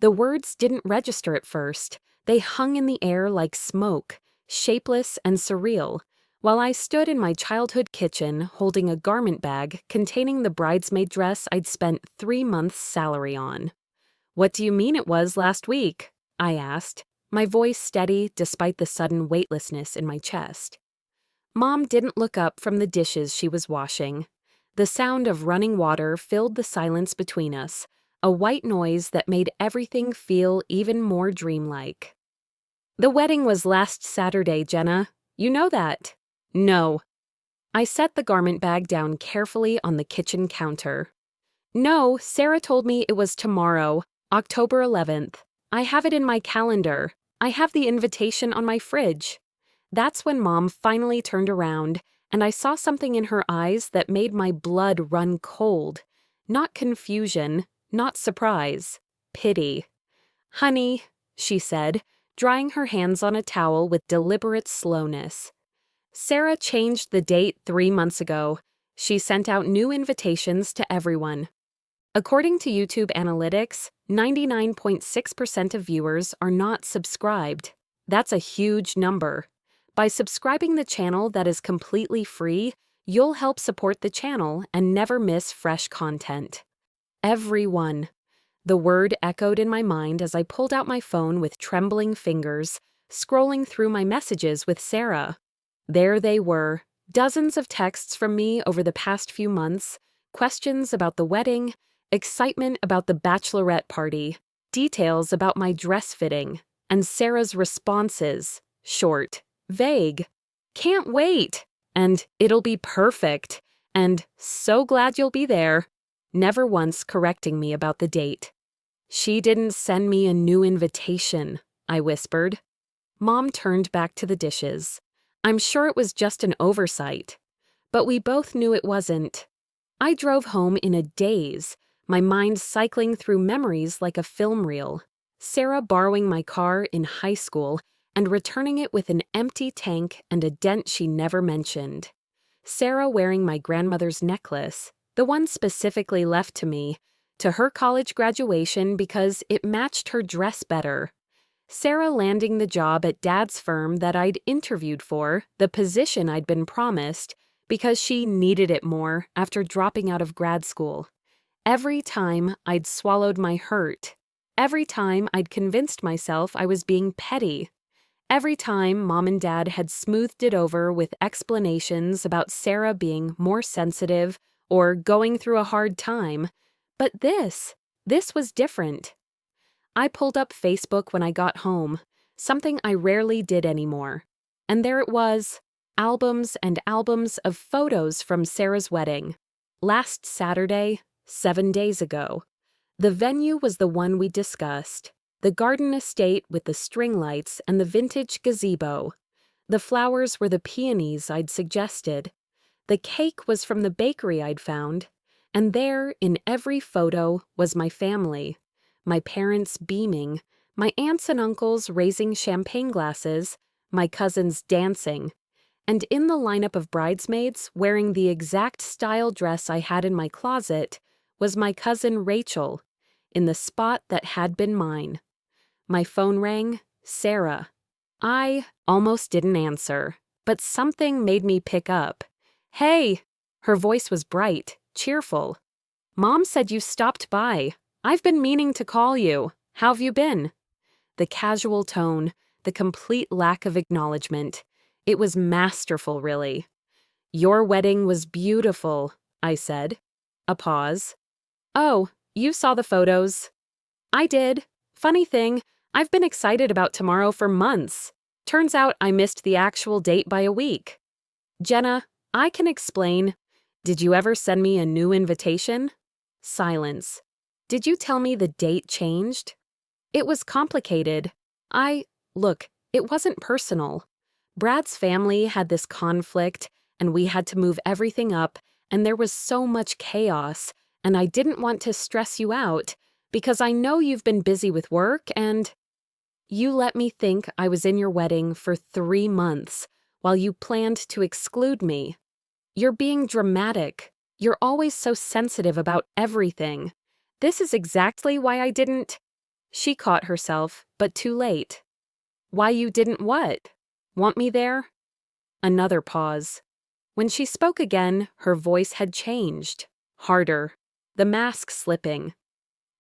The words didn't register at first. They hung in the air like smoke, shapeless and surreal, while I stood in my childhood kitchen holding a garment bag containing the bridesmaid dress I'd spent 3 months' salary on. "What do you mean it was last week?" I asked, my voice steady despite the sudden weightlessness in my chest. Mom didn't look up from the dishes she was washing. The sound of running water filled the silence between us, a white noise that made everything feel even more dreamlike. "The wedding was last Saturday, Jenna. You know that." "No." I set the garment bag down carefully on the kitchen counter. "No, Sarah told me it was tomorrow, October 11th. I have it in my calendar. I have the invitation on my fridge." That's when Mom finally turned around, and I saw something in her eyes that made my blood run cold. Not confusion, not surprise, pity. "Honey," she said, drying her hands on a towel with deliberate slowness. "Sarah changed the date 3 months ago. She sent out new invitations to everyone. According to YouTube analytics, 99.6% of viewers are not subscribed. That's a huge number. By subscribing the channel that is completely free, you'll help support the channel and never miss fresh content." Everyone. The word echoed in my mind as I pulled out my phone with trembling fingers, scrolling through my messages with Sarah. There they were, dozens of texts from me over the past few months, questions about the wedding, excitement about the bachelorette party, details about my dress fitting, and Sarah's responses, short, vague, "Can't wait," and "It'll be perfect," and "So glad you'll be there," never once correcting me about the date. "She didn't send me a new invitation," I whispered. Mom turned back to the dishes. "I'm sure it was just an oversight." But we both knew it wasn't. I drove home in a daze, my mind cycling through memories like a film reel. Sarah borrowing my car in high school and returning it with an empty tank and a dent she never mentioned. Sarah wearing my grandmother's necklace, the one specifically left to me, to her college graduation because it matched her dress better. Sarah landing the job at Dad's firm that I'd interviewed for, the position I'd been promised, because she needed it more after dropping out of grad school. Every time I'd swallowed my hurt. Every time I'd convinced myself I was being petty. Every time Mom and Dad had smoothed it over with explanations about Sarah being more sensitive or going through a hard time. But this was different. I pulled up Facebook when I got home, something I rarely did anymore. And there it was, albums and albums of photos from Sarah's wedding. Last Saturday, 7 days ago. The venue was the one we discussed. The garden estate with the string lights and the vintage gazebo. The flowers were the peonies I'd suggested. The cake was from the bakery I'd found. And there, in every photo, was my family. My parents beaming, my aunts and uncles raising champagne glasses, my cousins dancing. And in the lineup of bridesmaids, wearing the exact style dress I had in my closet, was my cousin Rachel, in the spot that had been mine. My phone rang, Sarah. I almost didn't answer, but something made me pick up. "Hey!" Her voice was bright, cheerful. "Mom said you stopped by. I've been meaning to call you. How've you been?" The casual tone, the complete lack of acknowledgement. It was masterful, really. "Your wedding was beautiful," I said. A pause. "Oh, you saw the photos." "I did. Funny thing, I've been excited about tomorrow for months. Turns out I missed the actual date by a week." "Jenna, I can explain. Did you ever send me a new invitation?" Silence. "Did you tell me the date changed?" "It was complicated. Look, it wasn't personal. Brad's family had this conflict, and we had to move everything up, and there was so much chaos, and I didn't want to stress you out, because I know you've been busy with work, and you let me think I was in your wedding for 3 months, while you planned to exclude me. You're being dramatic. You're always so sensitive about everything. This is exactly why I didn't—" She caught herself, but too late. Why you didn't what? Want me there? Another pause. When she spoke again, her voice had changed. Harder. The mask slipping.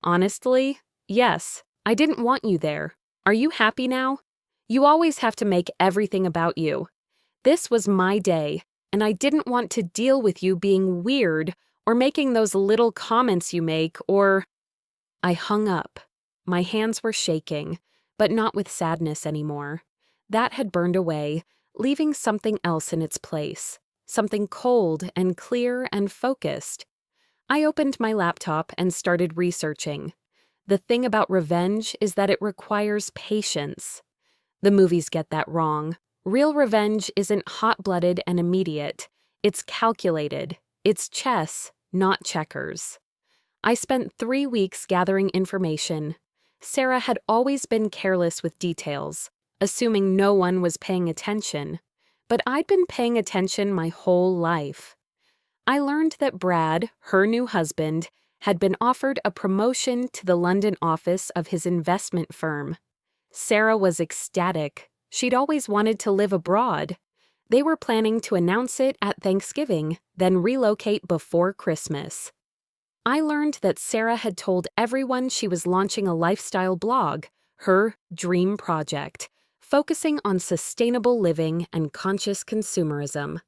Honestly, yes, I didn't want you there. Are you happy now? You always have to make everything about you. This was my day, and I didn't want to deal with you being weird or making those little comments you make or... I hung up. My hands were shaking, but not with sadness anymore. That had burned away, leaving something else in its place. Something cold and clear and focused. I opened my laptop and started researching. The thing about revenge is that it requires patience. The movies get that wrong. Real revenge isn't hot-blooded and immediate. It's calculated. It's chess, not checkers. I spent 3 weeks gathering information. Sarah had always been careless with details, assuming no one was paying attention. But I'd been paying attention my whole life. I learned that Brad, her new husband, had been offered a promotion to the London office of his investment firm. Sarah was ecstatic. She'd always wanted to live abroad. They were planning to announce it at Thanksgiving, then relocate before Christmas. I learned that Sarah had told everyone she was launching a lifestyle blog, her dream project, focusing on sustainable living and conscious consumerism.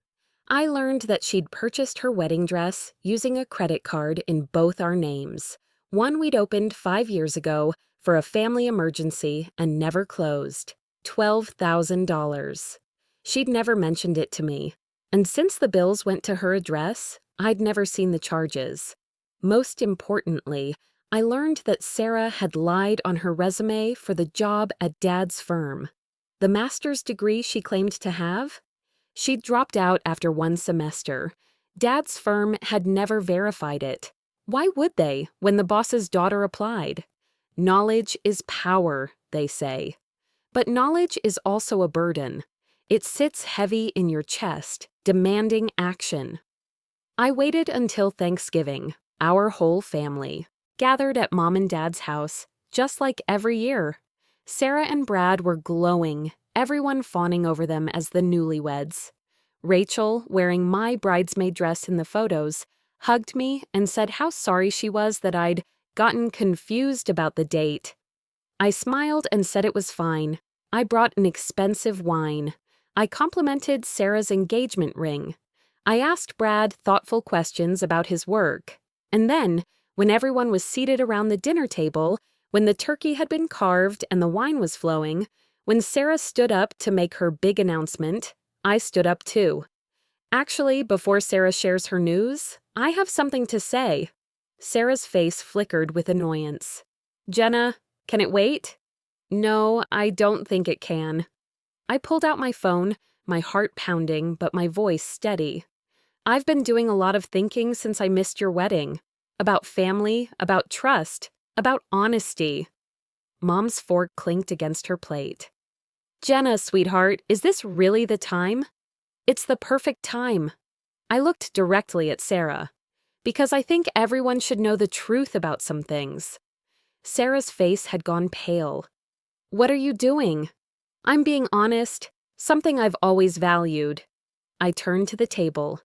I learned that she'd purchased her wedding dress using a credit card in both our names, one we'd opened 5 years ago for a family emergency and never closed, $12,000. She'd never mentioned it to me, and since the bills went to her address, I'd never seen the charges. Most importantly, I learned that Sarah had lied on her resume for the job at Dad's firm. The master's degree she claimed to have? She'd dropped out after 1 semester. Dad's firm had never verified it. Why would they, when the boss's daughter applied? Knowledge is power, they say. But knowledge is also a burden. It sits heavy in your chest, demanding action. I waited until Thanksgiving, our whole family, gathered at Mom and Dad's house, just like every year. Sarah and Brad were glowing, everyone fawning over them as the newlyweds. Rachel, wearing my bridesmaid dress in the photos, hugged me and said how sorry she was that I'd gotten confused about the date. I smiled and said it was fine. I brought an expensive wine. I complimented Sarah's engagement ring. I asked Brad thoughtful questions about his work. And then, when everyone was seated around the dinner table, when the turkey had been carved and the wine was flowing, when Sarah stood up to make her big announcement, I stood up too. Actually, before Sarah shares her news, I have something to say. Sarah's face flickered with annoyance. Jenna, can it wait? No, I don't think it can. I pulled out my phone, my heart pounding, but my voice steady. I've been doing a lot of thinking since I missed your wedding. About family, about trust, about honesty. Mom's fork clinked against her plate. Jenna, sweetheart, is this really the time? It's the perfect time. I looked directly at Sarah. Because I think everyone should know the truth about some things. Sarah's face had gone pale. What are you doing? I'm being honest, something I've always valued. I turned to the table.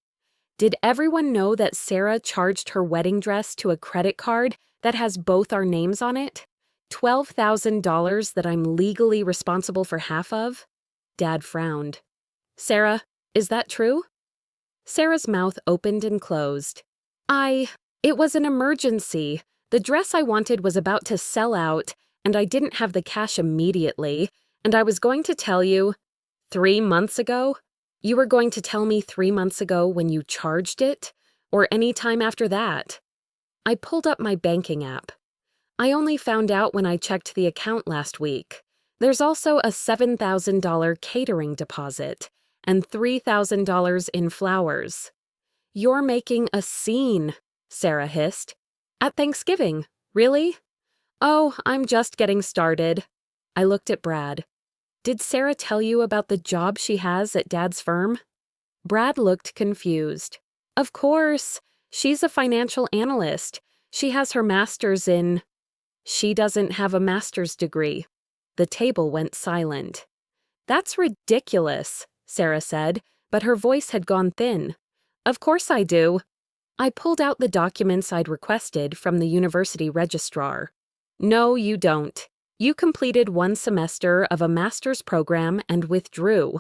Did everyone know that Sarah charged her wedding dress to a credit card that has both our names on it? $12,000 that I'm legally responsible for half of? Dad frowned. Sarah, is that true? Sarah's mouth opened and closed. It was an emergency. The dress I wanted was about to sell out, and I didn't have the cash immediately, and I was going to tell you, 3 months ago? You were going to tell me 3 months ago when you charged it, or any time after that? I pulled up my banking app. I only found out when I checked the account last week. There's also a $7,000 catering deposit and $3,000 in flowers. You're making a scene, Sarah hissed. At Thanksgiving, really? Oh, I'm just getting started. I looked at Brad. Did Sarah tell you about the job she has at Dad's firm? Brad looked confused. Of course. She's a financial analyst. She has her master's in... She doesn't have a master's degree. The table went silent. That's ridiculous, Sarah said, but her voice had gone thin. Of course I do. I pulled out the documents I'd requested from the university registrar. No, you don't. You completed 1 semester of a master's program and withdrew.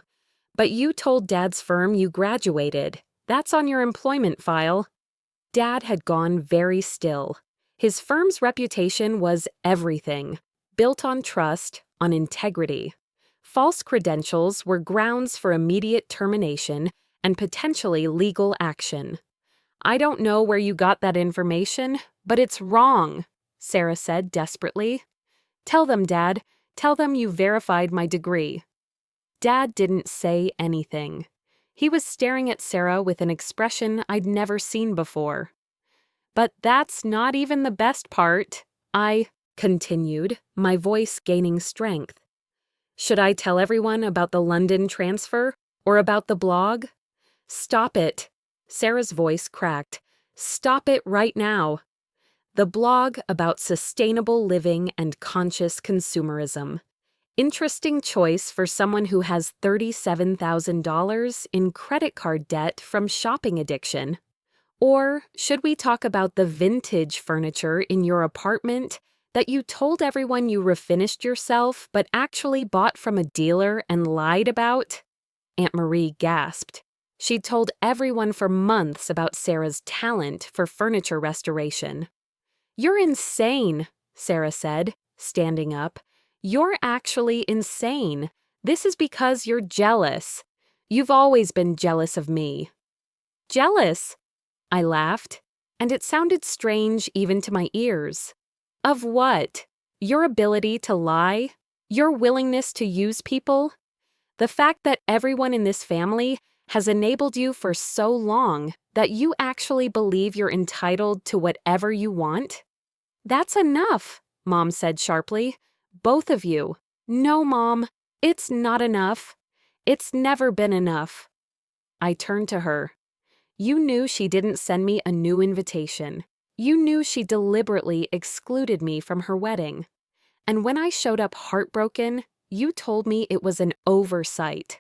But you told Dad's firm you graduated. That's on your employment file. Dad had gone very still. His firm's reputation was everything, built on trust, on integrity. False credentials were grounds for immediate termination and potentially legal action. I don't know where you got that information, but it's wrong, Sarah said desperately. Tell them, Dad. Tell them you verified my degree. Dad didn't say anything. He was staring at Sarah with an expression I'd never seen before. But that's not even the best part, I continued, my voice gaining strength. Should I tell everyone about the London transfer or about the blog? Stop it. Sarah's voice cracked. Stop it right now. The blog about sustainable living and conscious consumerism. Interesting choice for someone who has $37,000 in credit card debt from shopping addiction. Or should we talk about the vintage furniture in your apartment that you told everyone you refinished yourself but actually bought from a dealer and lied about? Aunt Marie gasped. She'd told everyone for months about Sarah's talent for furniture restoration. You're insane, Sarah said, standing up. You're actually insane. This is because you're jealous. You've always been jealous of me. Jealous? I laughed, and it sounded strange even to my ears. Of what? Your ability to lie? Your willingness to use people? The fact that everyone in this family has enabled you for so long that you actually believe you're entitled to whatever you want? That's enough, Mom said sharply. Both of you. No, Mom, it's not enough. It's never been enough. I turned to her. You knew she didn't send me a new invitation. You knew she deliberately excluded me from her wedding. And when I showed up heartbroken, you told me it was an oversight.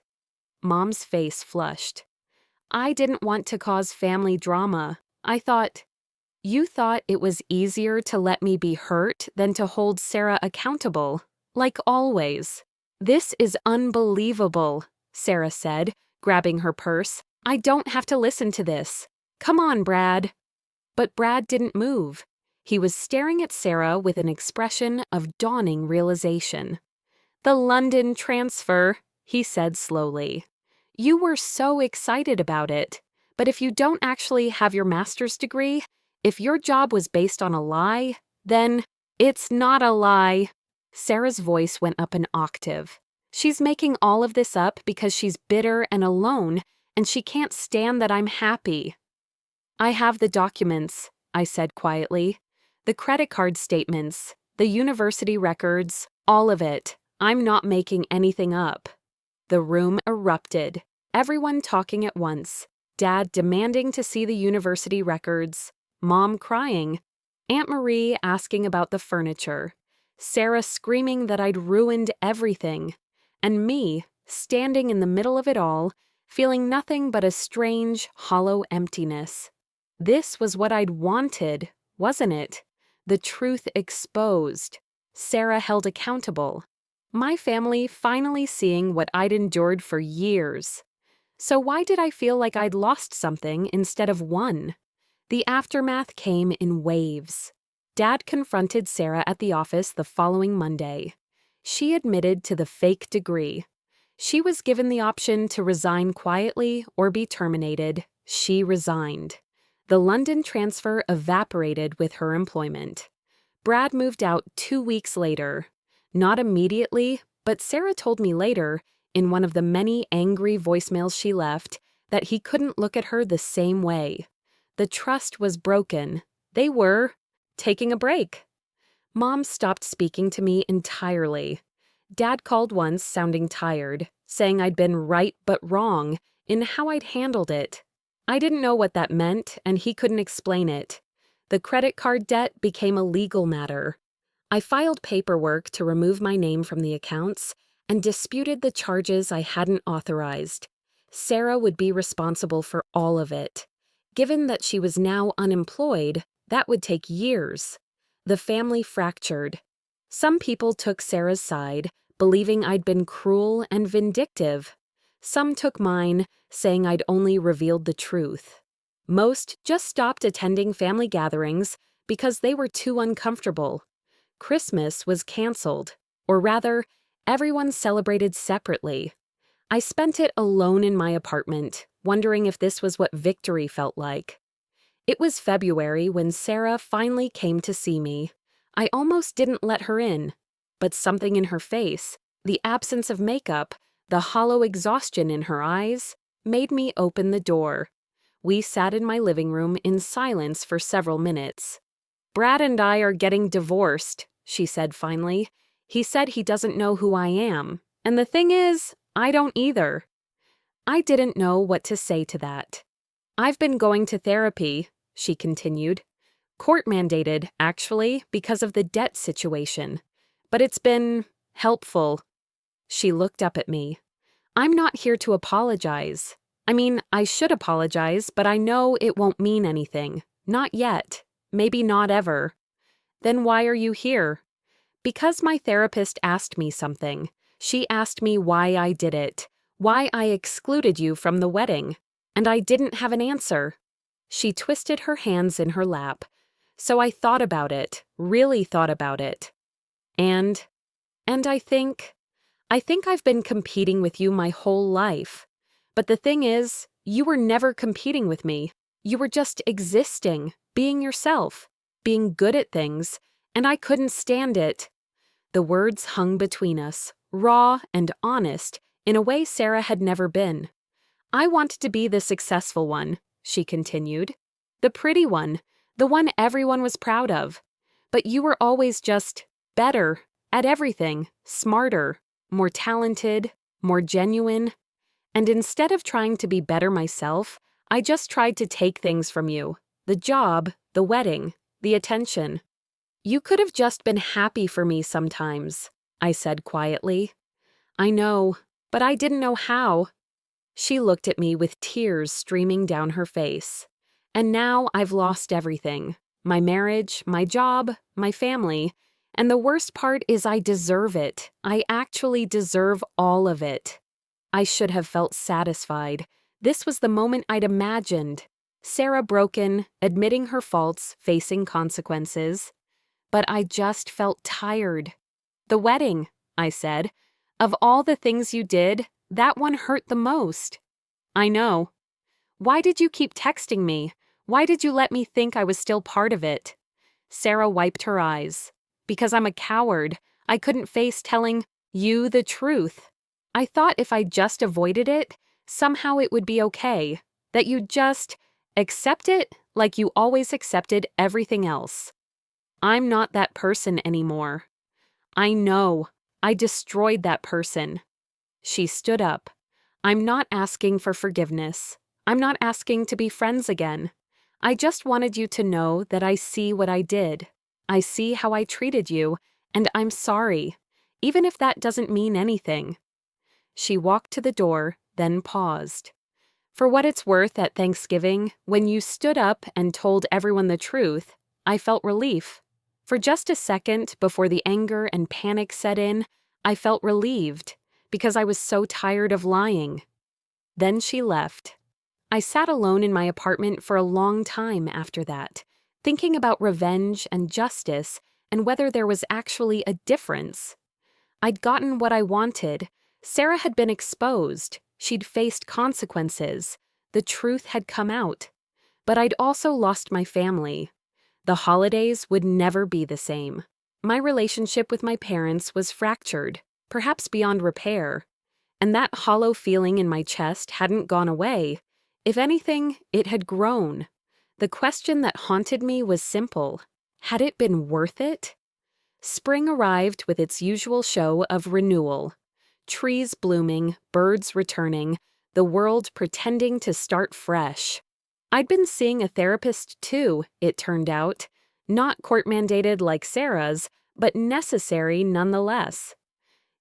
Mom's face flushed. I didn't want to cause family drama. You thought it was easier to let me be hurt than to hold Sarah accountable, like always. This is unbelievable, Sarah said, grabbing her purse. I don't have to listen to this. Come on, Brad. But Brad didn't move. He was staring at Sarah with an expression of dawning realization. The London transfer, he said slowly. You were so excited about it. But if you don't actually have your master's degree, if your job was based on a lie, then it's not a lie. Sarah's voice went up an octave. She's making all of this up because she's bitter and alone, and she can't stand that I'm happy. I have the documents, I said quietly. The credit card statements, the university records, all of it. I'm not making anything up. The room erupted, everyone talking at once. Dad demanding to see the university records, Mom crying, Aunt Marie asking about the furniture, Sarah screaming that I'd ruined everything, and me, standing in the middle of it all, feeling nothing but a strange, hollow emptiness. This was what I'd wanted, wasn't it? The truth exposed. Sarah held accountable. My family finally seeing what I'd endured for years. So why did I feel like I'd lost something instead of won? The aftermath came in waves. Dad confronted Sarah at the office the following Monday. She admitted to the fake degree. She was given the option to resign quietly or be terminated. She resigned. The London transfer evaporated with her employment. Brad moved out 2 weeks later. Not immediately, but Sarah told me later, in one of the many angry voicemails she left, that he couldn't look at her the same way. The trust was broken. They were taking a break. Mom stopped speaking to me entirely. Dad called once, sounding tired, saying I'd been right but wrong in how I'd handled it. I didn't know what that meant, and he couldn't explain it. The credit card debt became a legal matter. I filed paperwork to remove my name from the accounts and disputed the charges I hadn't authorized. Sarah would be responsible for all of it. Given that she was now unemployed, that would take years. The family fractured. Some people took Sarah's side, believing I'd been cruel and vindictive. Some took mine, saying I'd only revealed the truth. Most just stopped attending family gatherings because they were too uncomfortable. Christmas was canceled, or rather, everyone celebrated separately. I spent it alone in my apartment, wondering if this was what victory felt like. It was February when Sarah finally came to see me. I almost didn't let her in, but something in her face, the absence of makeup, the hollow exhaustion in her eyes, made me open the door. We sat in my living room in silence for several minutes. "Brad and I are getting divorced," she said finally. "He said he doesn't know who I am, and the thing is, I don't either." I didn't know what to say to that. "I've been going to therapy," she continued. "Court-mandated, actually, because of the debt situation. But it's been helpful." She looked up at me. "I'm not here to apologize. I mean, I should apologize, but I know it won't mean anything. Not yet. Maybe not ever." "Then why are you here?" "Because my therapist asked me something. She asked me why I did it, why I excluded you from the wedding, and I didn't have an answer." She twisted her hands in her lap. "So I thought about it, really thought about it. And I think I've been competing with you my whole life. But the thing is, you were never competing with me. You were just existing, being yourself, being good at things, and I couldn't stand it." The words hung between us, raw and honest, in a way Sarah had never been. "I wanted to be the successful one," she continued. "The pretty one, the one everyone was proud of. But you were always just better at everything, smarter, more talented, more genuine. And instead of trying to be better myself, I just tried to take things from you. The job, the wedding, the attention. You could have just been happy for me sometimes," I said quietly. "I know, but I didn't know how." She looked at me with tears streaming down her face. "And now I've lost everything. My marriage, my job, my family. And the worst part is I deserve it. I actually deserve all of it." I should have felt satisfied. This was the moment I'd imagined. Sarah broken, admitting her faults, facing consequences. But I just felt tired. "The wedding," I said. "Of all the things you did, that one hurt the most." "I know." "Why did you keep texting me? Why did you let me think I was still part of it?" Sarah wiped her eyes. "Because I'm a coward. I couldn't face telling you the truth. I thought if I just avoided it, somehow it would be okay. That you'd just accept it like you always accepted everything else. I'm not that person anymore. I know. I destroyed that person." She stood up. "I'm not asking for forgiveness. I'm not asking to be friends again. I just wanted you to know that I see what I did. I see how I treated you, and I'm sorry, even if that doesn't mean anything." She walked to the door, then paused. "For what it's worth, at Thanksgiving, when you stood up and told everyone the truth, I felt relief. For just a second, before the anger and panic set in, I felt relieved, because I was so tired of lying." Then she left. I sat alone in my apartment for a long time after that, thinking about revenge and justice and whether there was actually a difference. I'd gotten what I wanted. Sarah had been exposed. She'd faced consequences. The truth had come out. But I'd also lost my family. The holidays would never be the same. My relationship with my parents was fractured, perhaps beyond repair. And that hollow feeling in my chest hadn't gone away. If anything, it had grown. The question that haunted me was simple. Had it been worth it? Spring arrived with its usual show of renewal. Trees blooming, birds returning, the world pretending to start fresh. I'd been seeing a therapist too, it turned out. Not court-mandated like Sarah's, but necessary nonetheless.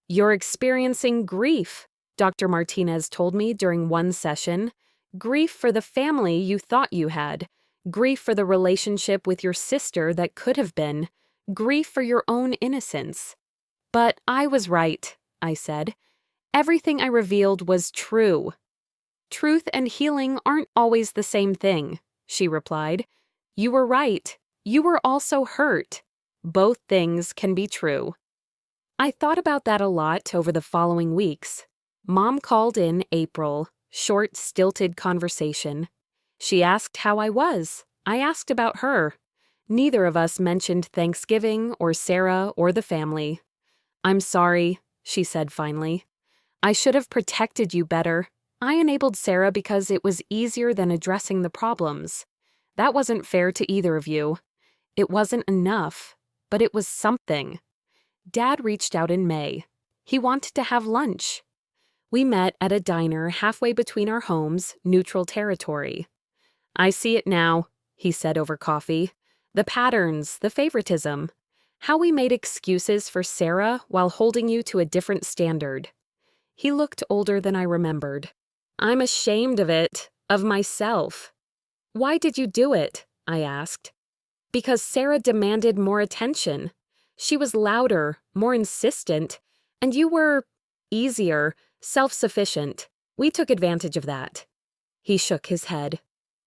"You're experiencing grief," Dr. Martinez told me during one session. "Grief for the family you thought you had. Grief for the relationship with your sister that could have been. Grief for your own innocence." "But I was right," I said. "Everything I revealed was true." "Truth and healing aren't always the same thing," she replied. "You were right. You were also hurt. Both things can be true." I thought about that a lot over the following weeks. Mom called in April, short, stilted conversation. She asked how I was. I asked about her. Neither of us mentioned Thanksgiving or Sarah or the family. "I'm sorry," she said finally. "I should have protected you better. I enabled Sarah because it was easier than addressing the problems. That wasn't fair to either of you. It wasn't enough, but it was something." Dad reached out in May. He wanted to have lunch. We met at a diner halfway between our homes, neutral territory. "I see it now," he said over coffee. "The patterns, the favoritism. How we made excuses for Sarah while holding you to a different standard." He looked older than I remembered. "I'm ashamed of it, of myself." "Why did you do it?" I asked. "Because Sarah demanded more attention. She was louder, more insistent, and you were easier, self-sufficient. We took advantage of that." He shook his head.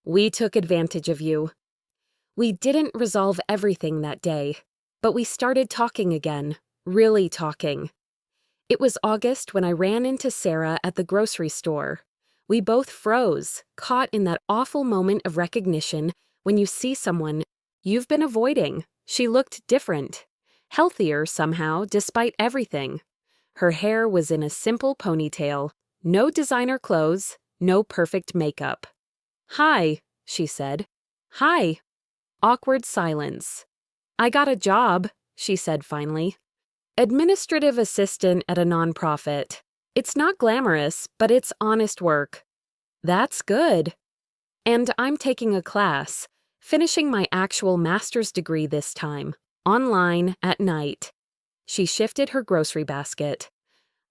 "We took advantage of you." We didn't resolve everything that day, but we started talking again, really talking. It was August when I ran into Sarah at the grocery store. We both froze, caught in that awful moment of recognition when you see someone you've been avoiding. She looked different. Healthier somehow, despite everything. Her hair was in a simple ponytail. No designer clothes, no perfect makeup. "Hi," she said. "Hi." Awkward silence. "I got a job," she said finally. "Administrative assistant at a nonprofit. It's not glamorous, but it's honest work." "That's good." "And I'm taking a class, finishing my actual master's degree this time. Online, at night." She shifted her grocery basket.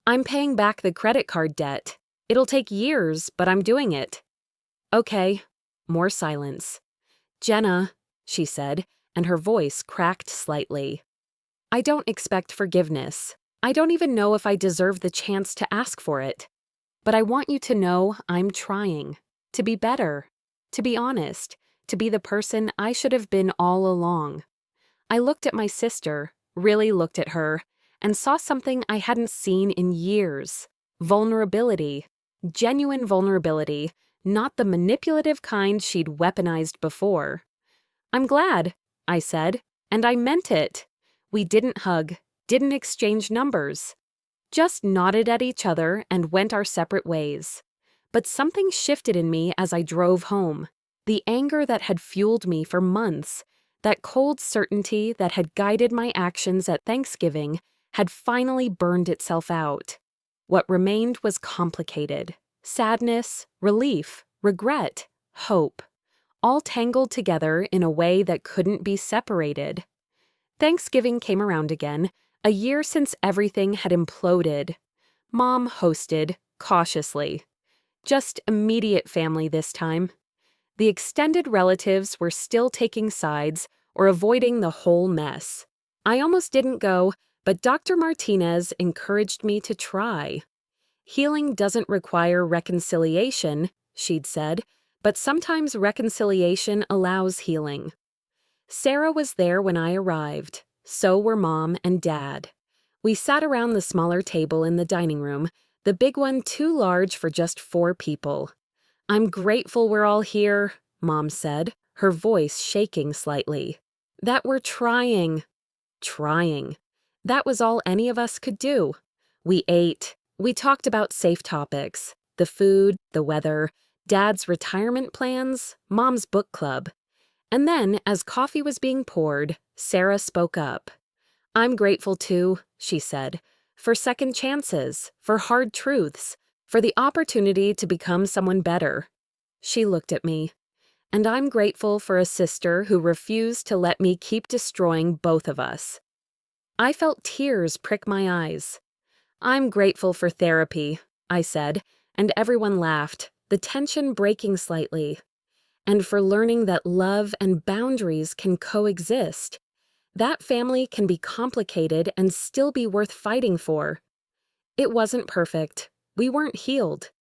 "I'm paying back the credit card debt. It'll take years, but I'm doing it." "Okay." More silence. "Jenna," she said, and her voice cracked slightly. "I don't expect forgiveness. I don't even know if I deserve the chance to ask for it. But I want you to know I'm trying. To be better. To be honest. To be the person I should have been all along." I looked at my sister, really looked at her, and saw something I hadn't seen in years. Vulnerability. Genuine vulnerability, not the manipulative kind she'd weaponized before. "I'm glad," I said, and I meant it. We didn't hug, didn't exchange numbers. Just nodded at each other and went our separate ways. But something shifted in me as I drove home. The anger that had fueled me for months, that cold certainty that had guided my actions at Thanksgiving, had finally burned itself out. What remained was complicated. Sadness, relief, regret, hope, all tangled together in a way that couldn't be separated. Thanksgiving came around again, a year since everything had imploded. Mom hosted, cautiously. Just immediate family this time. The extended relatives were still taking sides or avoiding the whole mess. I almost didn't go, but Dr. Martinez encouraged me to try. "Healing doesn't require reconciliation," she'd said, "but sometimes reconciliation allows healing." Sarah was there when I arrived. So were Mom and Dad. We sat around the smaller table in the dining room, the big one too large for just 4 people. "I'm grateful we're all here," Mom said, her voice shaking slightly. "That we're trying." Trying. That was all any of us could do. We ate. We talked about safe topics. The food, the weather, Dad's retirement plans, Mom's book club. And then, as coffee was being poured, Sarah spoke up. "I'm grateful too," she said, "for second chances, for hard truths, for the opportunity to become someone better." She looked at me. "And I'm grateful for a sister who refused to let me keep destroying both of us." I felt tears prick my eyes. "I'm grateful for therapy," I said, and everyone laughed, the tension breaking slightly. "And for learning that love and boundaries can coexist. That family can be complicated and still be worth fighting for." It wasn't perfect. We weren't healed.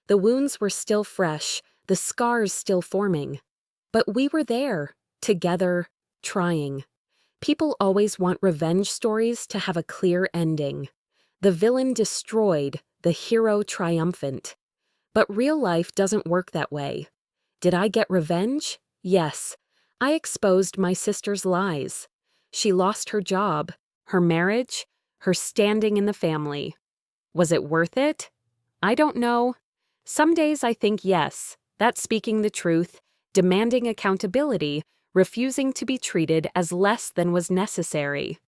The wounds were still fresh, the scars still forming. But we were there, together, trying. People always want revenge stories to have a clear ending. The villain destroyed, the hero triumphant. But real life doesn't work that way. Did I get revenge? Yes. I exposed my sister's lies. She lost her job, her marriage, her standing in the family. Was it worth it? I don't know. Some days I think yes, that's speaking the truth, demanding accountability, refusing to be treated as less than was necessary.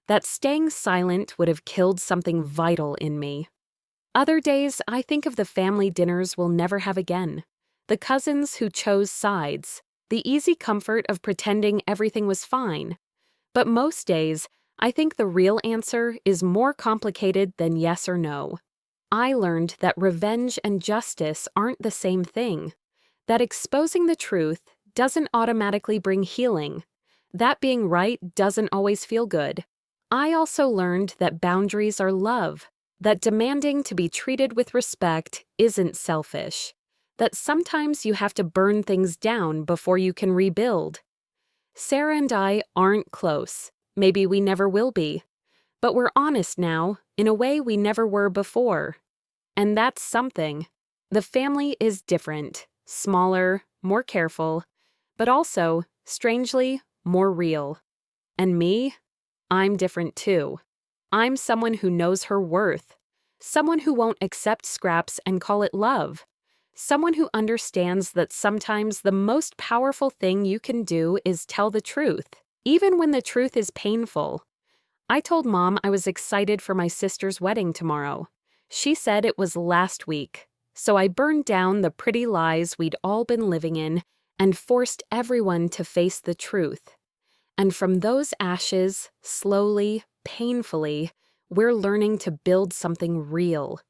That staying silent would have killed something vital in me. Other days I think of the family dinners we'll never have again, the cousins who chose sides, the easy comfort of pretending everything was fine. But most days, I think the real answer is more complicated than yes or no. I learned that revenge and justice aren't the same thing, that exposing the truth doesn't automatically bring healing, that being right doesn't always feel good. I also learned that boundaries are love, that demanding to be treated with respect isn't selfish, that sometimes you have to burn things down before you can rebuild. Sarah and I aren't close. Maybe we never will be. But we're honest now, in a way we never were before. And that's something. The family is different, smaller, more careful, but also, strangely, more real. And me? I'm different too. I'm someone who knows her worth. Someone who won't accept scraps and call it love. Someone who understands that sometimes the most powerful thing you can do is tell the truth, even when the truth is painful. I told Mom I was excited for my sister's wedding tomorrow. She said it was last week, so I burned down the pretty lies we'd all been living in and forced everyone to face the truth. And from those ashes, slowly, painfully, we're learning to build something real.